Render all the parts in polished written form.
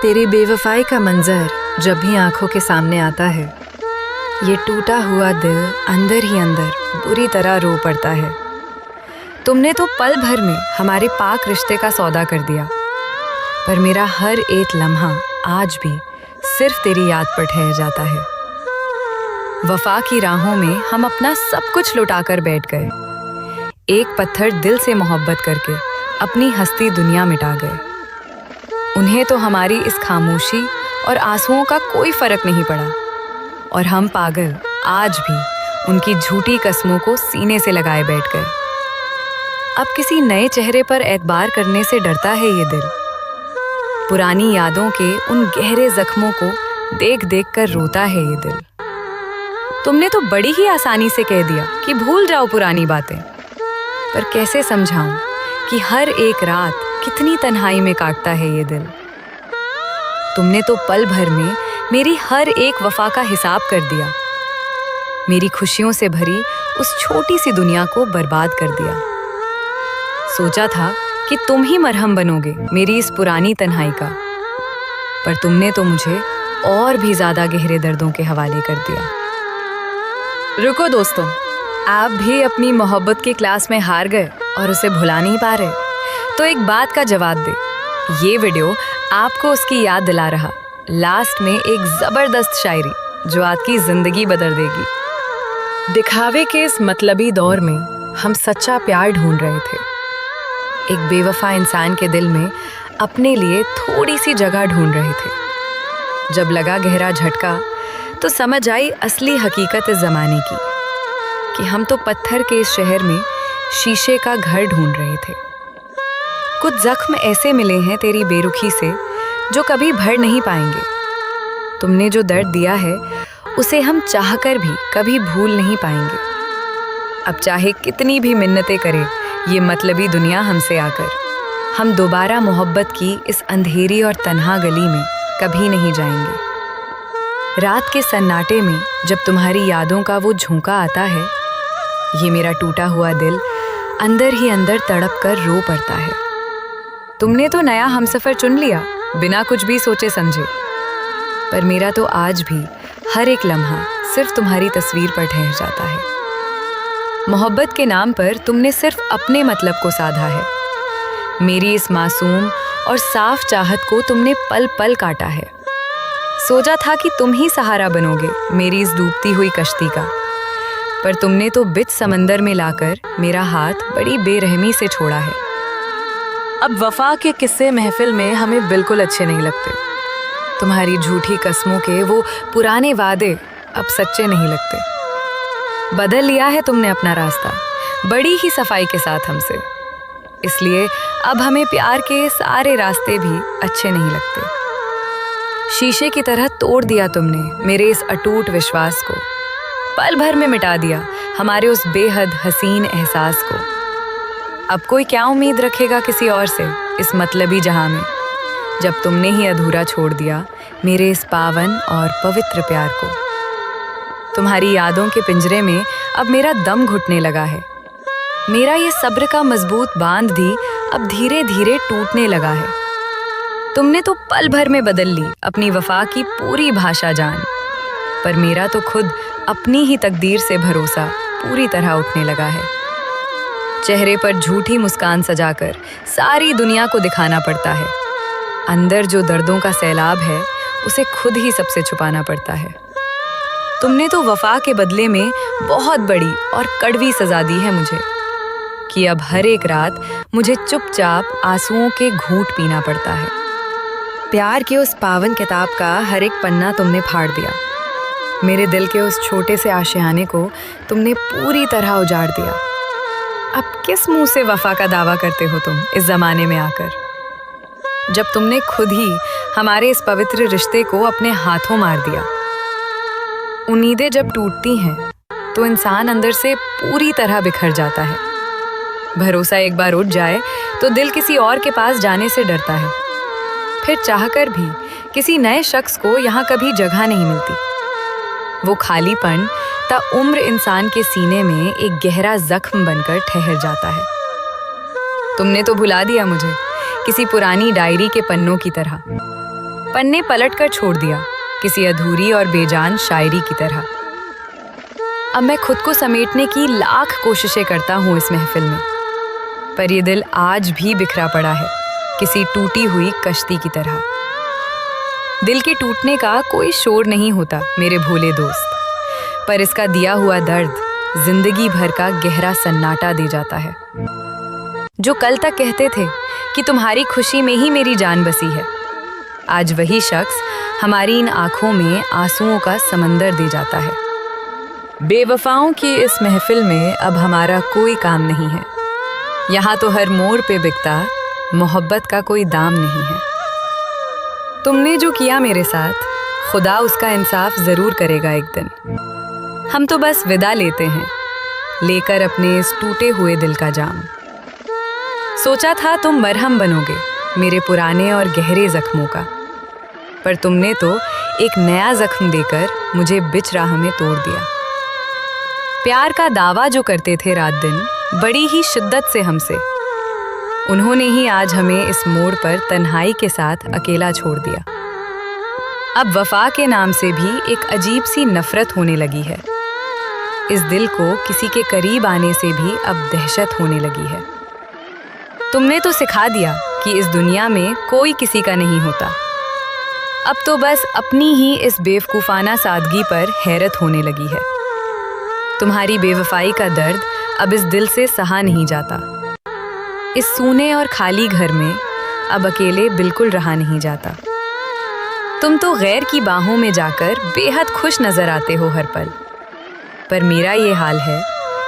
तेरी बेवफाई का मंजर जब भी आंखों के सामने आता है, ये टूटा हुआ दिल अंदर ही अंदर बुरी तरह रो पड़ता है। तुमने तो पल भर में हमारे पाक रिश्ते का सौदा कर दिया, पर मेरा हर एक लम्हा आज भी सिर्फ तेरी याद पर ठहर जाता है। वफा की राहों में हम अपना सब कुछ लुटाकर बैठ गए, एक पत्थर दिल से मोहब्बत करके अपनी हस्ती दुनिया मिटा गए। उन्हें तो हमारी इस खामोशी और आंसुओं का कोई फर्क नहीं पड़ा, और हम पागल आज भी उनकी झूठी कसमों को सीने से लगाए बैठ गए। अब किसी नए चेहरे पर एतबार करने से डरता है ये दिल, पुरानी यादों के उन गहरे जख्मों को देख देख कर रोता है ये दिल। तुमने तो बड़ी ही आसानी से कह दिया कि भूल जाओ पुरानी बातें, पर कैसे समझाऊं कि हर एक रात कितनी तन्हाई में काटता है ये दिल। तुमने तो पल भर में मेरी हर एक वफा का हिसाब कर दिया, मेरी खुशियों से भरी उस छोटी सी दुनिया को बर्बाद कर दिया। सोचा था कि तुम ही मरहम बनोगे मेरी इस पुरानी तन्हाई का, पर तुमने तो मुझे और भी ज्यादा गहरे दर्दों के हवाले कर दिया। रुको दोस्तों, आप भी अपनी मोहब्बत की क्लास में हार गए और उसे भुला नहीं पा रहे, तो एक बात का जवाब दे। ये वीडियो आपको उसकी याद दिला रहा। लास्ट में एक जबरदस्त शायरी जो आपकी जिंदगी बदल देगी। दिखावे के इस मतलबी दौर में हम सच्चा प्यार ढूंढ रहे थे, एक बेवफा इंसान के दिल में अपने लिए थोड़ी सी जगह ढूंढ रहे थे। जब लगा गहरा झटका तो समझ आई असली हकीकत इस जमाने की, कि हम तो पत्थर के इस शहर में शीशे का घर ढूंढ रहे थे। कुछ जख्म ऐसे मिले हैं तेरी बेरुखी से जो कभी भर नहीं पाएंगे। तुमने जो दर्द दिया है उसे हम चाहकर भी कभी भूल नहीं पाएंगे। अब चाहे कितनी भी मिन्नतें करे ये मतलबी दुनिया हमसे आकर, हम दोबारा मोहब्बत की इस अंधेरी और तन्हा गली में कभी नहीं जाएंगे। रात के सन्नाटे में जब तुम्हारी यादों का वो झोंका आता है, ये मेरा टूटा हुआ दिल अंदर ही अंदर तड़प कर रो पड़ता है। तुमने तो नया हमसफर चुन लिया बिना कुछ भी सोचे समझे, पर मेरा तो आज भी हर एक लम्हा सिर्फ तुम्हारी तस्वीर पर ठहर जाता है। मोहब्बत के नाम पर तुमने सिर्फ अपने मतलब को साधा है। मेरी इस मासूम और साफ चाहत को तुमने पल पल काटा है। सोचा था कि तुम ही सहारा बनोगे मेरी इस डूबती हुई कश्ती का, पर तुमने तो बीच समंदर में लाकर मेरा हाथ बड़ी बेरहमी से छोड़ा है। अब वफा के किस्से महफिल में हमें बिल्कुल अच्छे नहीं लगते। तुम्हारी झूठी कसमों के वो पुराने वादे अब सच्चे नहीं लगते। बदल लिया है तुमने अपना रास्ता बड़ी ही सफाई के साथ हमसे, इसलिए अब हमें प्यार के सारे रास्ते भी अच्छे नहीं लगते। शीशे की तरह तोड़ दिया तुमने मेरे इस अटूट विश्वास को, पल भर में मिटा दिया हमारे उस बेहद हसीन एहसास को। अब कोई क्या उम्मीद रखेगा किसी और से इस मतलबी जहां में, जब तुमने ही अधूरा छोड़ दिया मेरे इस पावन और पवित्र प्यार को। तुम्हारी यादों के पिंजरे में अब मेरा दम घुटने लगा है। मेरा ये सब्र का मजबूत बांध भी अब धीरे धीरे टूटने लगा है। तुमने तो पल भर में बदल ली अपनी वफा की पूरी भाषा जान, पर मेरा तो खुद अपनी ही तकदीर से भरोसा पूरी तरह उठने लगा है। चेहरे पर झूठी मुस्कान सजाकर सारी दुनिया को दिखाना पड़ता है। अंदर जो दर्दों का सैलाब है उसे खुद ही सबसे छुपाना पड़ता है। तुमने तो वफा के बदले में बहुत बड़ी और कड़वी सजा दी है मुझे, कि अब हर एक रात मुझे चुपचाप आंसुओं के घूंट पीना पड़ता है। प्यार के उस पावन किताब का हर एक पन्ना तुमने फाड़ दिया। मेरे दिल के उस छोटे से आशियाने को तुमने पूरी तरह उजाड़ दिया। अब किस मुंह से वफा का दावा करते हो तुम इस जमाने में आकर, जब तुमने खुद ही हमारे इस पवित्र रिश्ते को अपने हाथों मार दिया। उम्मीदें जब टूटती हैं तो इंसान अंदर से पूरी तरह बिखर जाता है। भरोसा एक बार उठ जाए तो दिल किसी और के पास जाने से डरता है। फिर चाहकर भी किसी नए शख्स को यहाँ कभी जगह नहीं मिलती। वो खालीपन ताउम्र इंसान के सीने में एक गहरा जख्म बनकर ठहर जाता है। तुमने तो भुला दिया मुझे किसी पुरानी डायरी के पन्नों की तरह, पन्ने पलट कर छोड़ दिया, किसी अधूरी और बेजान शायरी की तरह। अब मैं खुद को समेटने की लाख कोशिशें करता हूँ इस महफिल में, पर ये दिल आज भी बिखरा पड़ा है, किसी टूटी हुई कश्ती की तरह। दिल के टूटने का कोई शोर नहीं होता मेरे भोले दोस्त, पर इसका दिया हुआ दर्द जिंदगी भर का गहरा सन्नाटा दे जाता है। जो कल तक कहते थे कि तुम्हारी खुशी में ही मेरी जान बसी है, आज वही शख्स हमारी इन आंखों में आंसुओं का समंदर दे जाता है। बेवफाओं की इस महफिल में अब हमारा कोई काम नहीं है। यहाँ तो हर मोड़ पे बिकता मोहब्बत का कोई दाम नहीं है। तुमने जो किया मेरे साथ, खुदा उसका इंसाफ जरूर करेगा एक दिन। हम तो बस विदा लेते हैं, लेकर अपने इस टूटे हुए दिल का जाम। सोचा था तुम मरहम बनोगे मेरे पुराने और गहरे जख्मों का, पर तुमने तो एक नया जख्म देकर मुझे बिच राह में तोड़ दिया। प्यार का दावा जो करते थे रात दिन बड़ी ही शिद्दत से हमसे, उन्होंने ही आज हमें इस मोड़ पर तन्हाई के साथ अकेला छोड़ दिया। अब वफा के नाम से भी एक अजीब सी नफरत होने लगी है। इस दिल को किसी के करीब आने से भी अब दहशत होने लगी है। तुमने तो सिखा दिया कि इस दुनिया में कोई किसी का नहीं होता। अब तो बस अपनी ही इस बेवकूफ़ाना सादगी पर हैरत होने लगी है। तुम्हारी बेवफाई का दर्द अब इस दिल से सहा नहीं जाता। इस सूने और खाली घर में अब अकेले बिल्कुल रहा नहीं जाता। तुम तो गैर की बाहों में जाकर बेहद खुश नजर आते हो हर पल, पर मेरा ये हाल है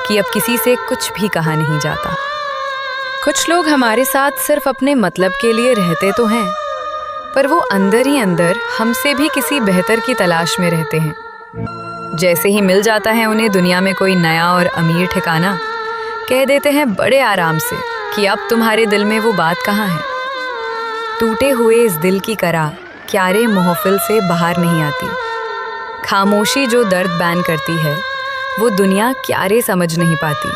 कि अब किसी से कुछ भी कहा नहीं जाता। कुछ लोग हमारे साथ सिर्फ अपने मतलब के लिए रहते तो हैं, पर वो अंदर ही अंदर हमसे भी किसी बेहतर की तलाश में रहते हैं। जैसे ही मिल जाता है उन्हें दुनिया में कोई नया और अमीर ठिकाना, कह देते हैं बड़े आराम से कि अब तुम्हारे दिल में वो बात कहाँ है। टूटे हुए इस दिल की करा क्यारे महफिल से बाहर नहीं आती। खामोशी जो दर्द बैन करती है, वो दुनिया क्यारे समझ नहीं पाती।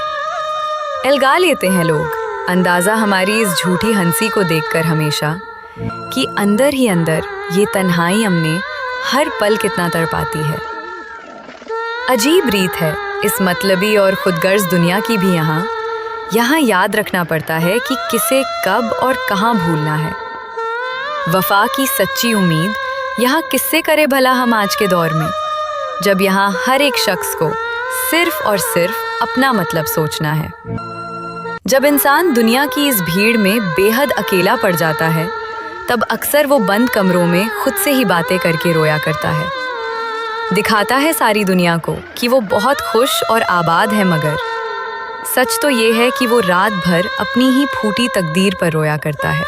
अलगा लेते हैं लोग अंदाज़ा हमारी इस झूठी हंसी को देखकर हमेशा, कि अंदर ही अंदर ये तन्हाई हमने हर पल कितना तड़पाती है। अजीब रीत है इस मतलबी और खुदगर्ज दुनिया की भी। यहाँ याद रखना पड़ता है कि किसे कब और कहाँ भूलना है। वफा की सच्ची उम्मीद यहाँ किससे करे भला हम आज के दौर में, जब यहाँ हर एक शख्स को सिर्फ और सिर्फ अपना मतलब सोचना है। जब इंसान दुनिया की इस भीड़ में बेहद अकेला पड़ जाता है, तब अक्सर वो बंद कमरों में खुद से ही बातें करके रोया करता है। दिखाता है सारी दुनिया को कि वो बहुत खुश और आबाद है, मगर सच तो ये है कि वो रात भर अपनी ही फूटी तकदीर पर रोया करता है।